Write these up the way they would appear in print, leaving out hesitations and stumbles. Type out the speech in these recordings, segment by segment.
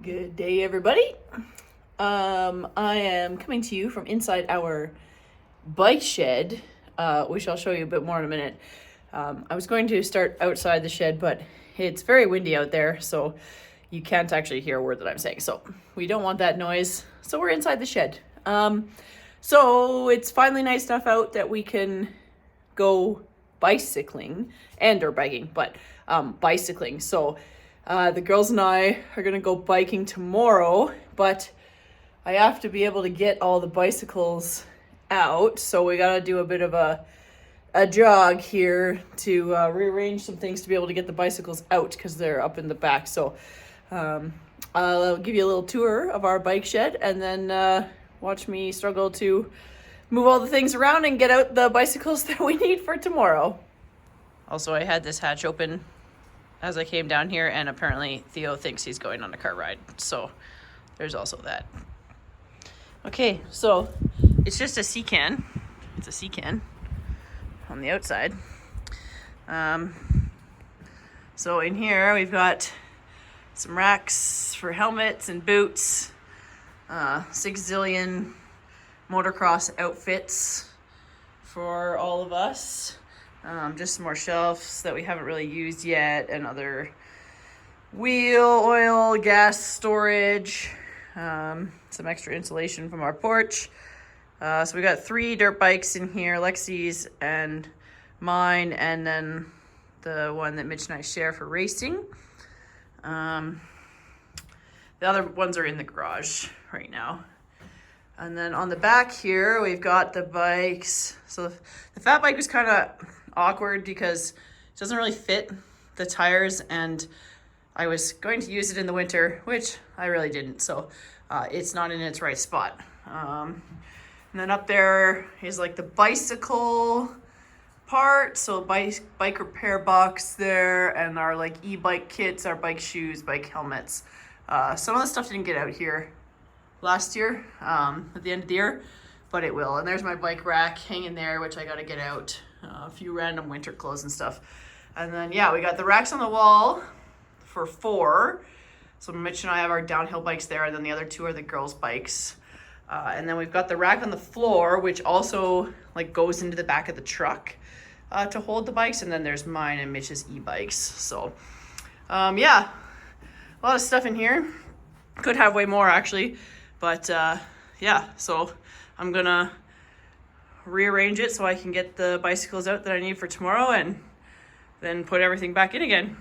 Good day, everybody. I am coming to you from inside our bike shed, which I'll show you a bit more in a minute. I was going to start outside the shed, but it's very windy out there, so you can't actually hear a word that I'm saying. So we don't want that noise, so we're inside the shed. So it's finally nice enough out that we can go bicycling or biking, but bicycling. So the girls and I are gonna go biking tomorrow, but I have to be able to get all the bicycles out. So we gotta do a bit of a jog here to rearrange some things to be able to get the bicycles out because they're up in the back. So I'll give you a little tour of our bike shed and then watch me struggle to move all the things around and get out the bicycles that we need for tomorrow. Also, I had this hatch open as I came down here, and apparently Theo thinks he's going on a car ride. So there's also that. Okay, so it's just a sea can. It's a sea can on the outside. So in here we've got some racks for helmets and boots, 6 zillion motocross outfits for all of us. Just some more shelves that we haven't really used yet, and other wheel, oil, gas storage, some extra insulation from our porch. So we got 3 dirt bikes in here, Lexi's and mine, and then the one that Mitch and I share for racing. The other ones are in the garage right now. And then on the back here, we've got the bikes. So the fat bike was kind of awkward because it doesn't really fit the tires, and I was going to use it in the winter, which I really didn't. So it's not in its right spot. And then up there is like the bicycle part. So bike repair box there, and our like e-bike kits, our bike shoes, bike helmets. Some of the stuff didn't get out here last year at the end of the year, but it will. And there's my bike rack hanging there, which I got to get out. A few random winter clothes and stuff. And then yeah, we got the racks on the wall for 4. So Mitch and I have our downhill bikes there, and then the other 2 are the girls' bikes. And then we've got the rack on the floor, which also like goes into the back of the truck to hold the bikes. And then there's mine and Mitch's e-bikes. So yeah, a lot of stuff in here. Could have way more actually, but yeah, so I'm gonna rearrange it so I can get the bicycles out that I need for tomorrow, and then put everything back in again.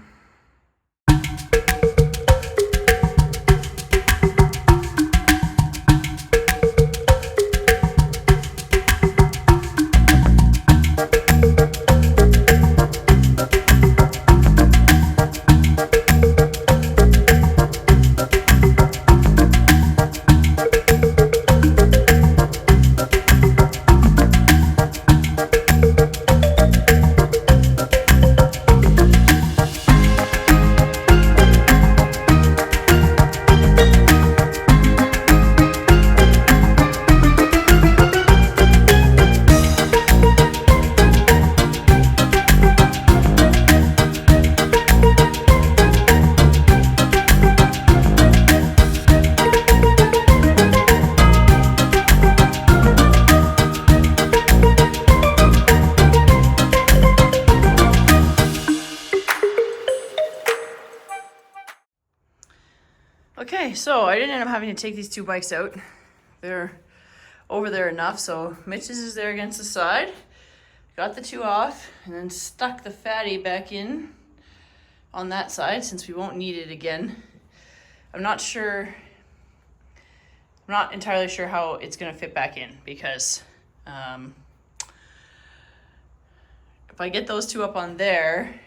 Okay, so I didn't end up having to take these 2 bikes out. They're over there enough, so Mitch's is there against the side. Got the 2 off, and then stuck the fatty back in on that side since we won't need it again. I'm not entirely sure how it's gonna fit back in, because if I get those 2 up on there,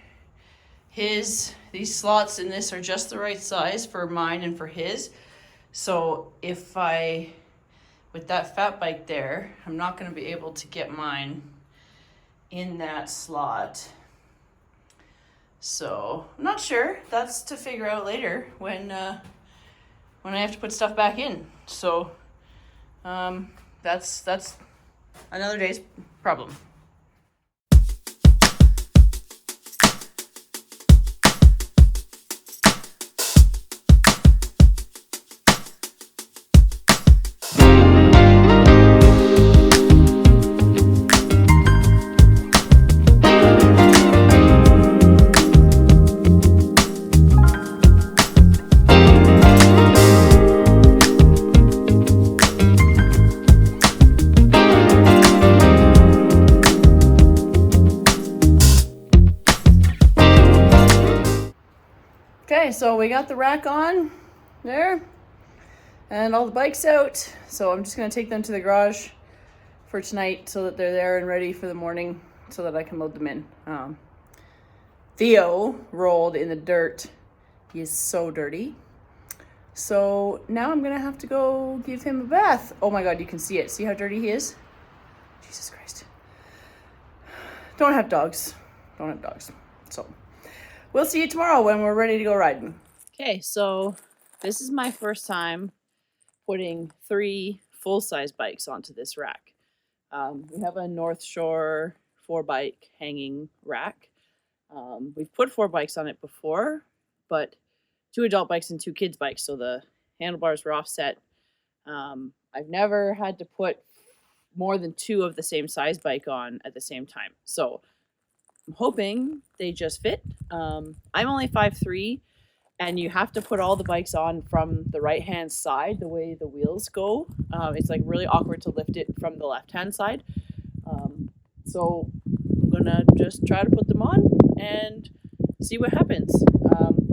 these slots in this are just the right size for mine and for his. So if with that fat bike there, I'm not going to be able to get mine in that slot. So I'm not sure. That's to figure out later when I have to put stuff back in. So that's another day's problem. we got the rack on there and all the bikes out. So I'm just gonna take them to the garage for tonight so that they're there and ready for the morning so that I can load them in. Theo rolled in the dirt. He is so dirty. So now I'm gonna have to go give him a bath. Oh my God, you can see it. See how dirty he is? Jesus Christ. Don't have dogs. Don't have dogs. So we'll see you tomorrow when we're ready to go riding. Okay, so this is my first time putting 3 full-size bikes onto this rack. We have a North Shore 4-bike hanging rack. We've put 4 bikes on it before, but 2 adult bikes and 2 kids bikes, so the handlebars were offset. I've never had to put more than 2 of the same size bike on at the same time, so I'm hoping they just fit. I'm only 5'3", and you have to put all the bikes on from the right hand side the way the wheels go. It's like really awkward to lift it from the left hand side. So I'm gonna just try to put them on and see what happens.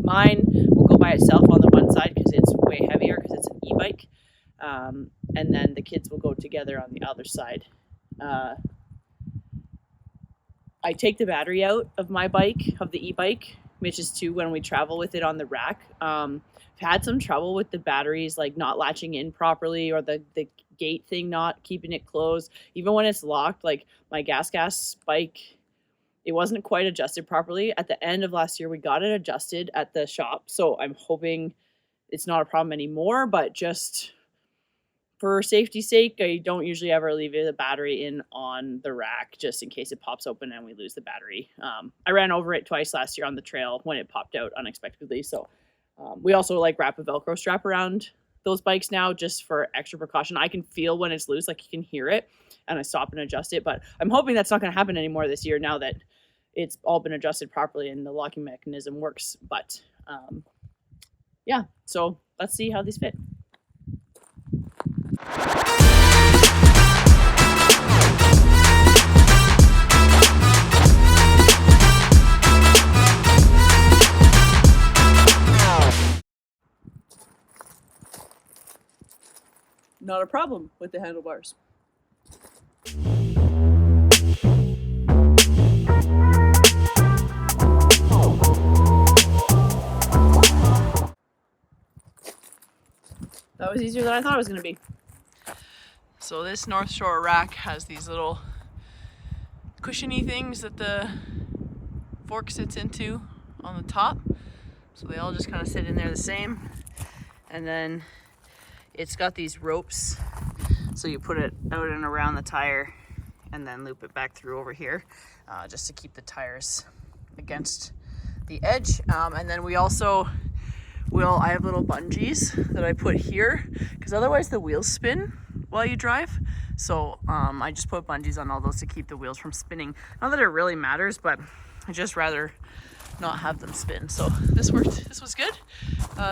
Mine will go by itself on the one side because it's way heavier because it's an e-bike. And then the kids will go together on the other side. I take the battery out of my bike, of the e-bike, which is 2 when we travel with it on the rack. I've had some trouble with the batteries like not latching in properly, or the gate thing not keeping it closed. Even when it's locked, like my gas bike, it wasn't quite adjusted properly. At the end of last year, we got it adjusted at the shop. So I'm hoping it's not a problem anymore, but just for safety's sake, I don't usually ever leave the battery in on the rack just in case it pops open and we lose the battery. I ran over it twice last year on the trail when it popped out unexpectedly. So we also like wrap a Velcro strap around those bikes now just for extra precaution. I can feel when it's loose, like you can hear it, and I stop and adjust it. But I'm hoping that's not going to happen anymore this year now that it's all been adjusted properly and the locking mechanism works. But yeah, so let's see how these fit. Not a problem with the handlebars. That was easier than I thought it was going to be. So this North Shore rack has these little cushiony things that the fork sits into on the top. So they all just kind of sit in there the same. And then it's got these ropes. So you put it out and around the tire and then loop it back through over here just to keep the tires against the edge. And then we also I have little bungees that I put here because otherwise the wheels spin while you drive. So I just put bungees on all those to keep the wheels from spinning. Not that it really matters, but I just rather not have them spin. So this worked. This was good.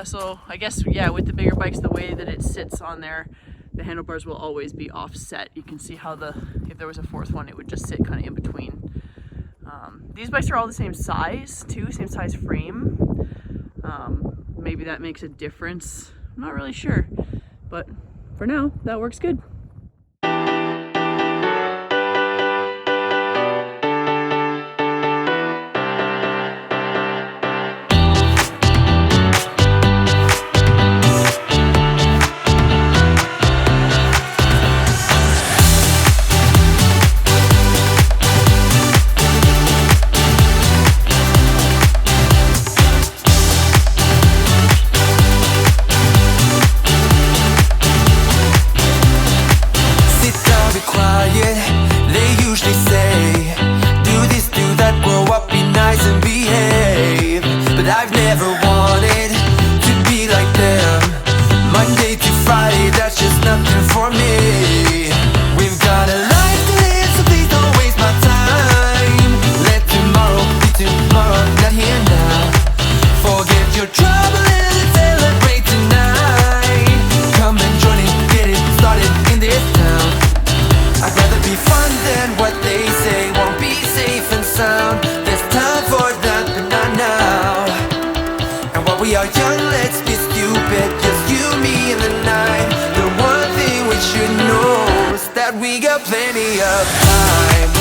So I guess, yeah, with the bigger bikes, the way that it sits on there, the handlebars will always be offset. You can see how if there was a 4th one, it would just sit kind of in between. These bikes are all the same size too, same size frame. Maybe that makes a difference. I'm not really sure, but for now, that works good. let's be stupid, just you, me, and the night. The one thing we should know is that we got plenty of time.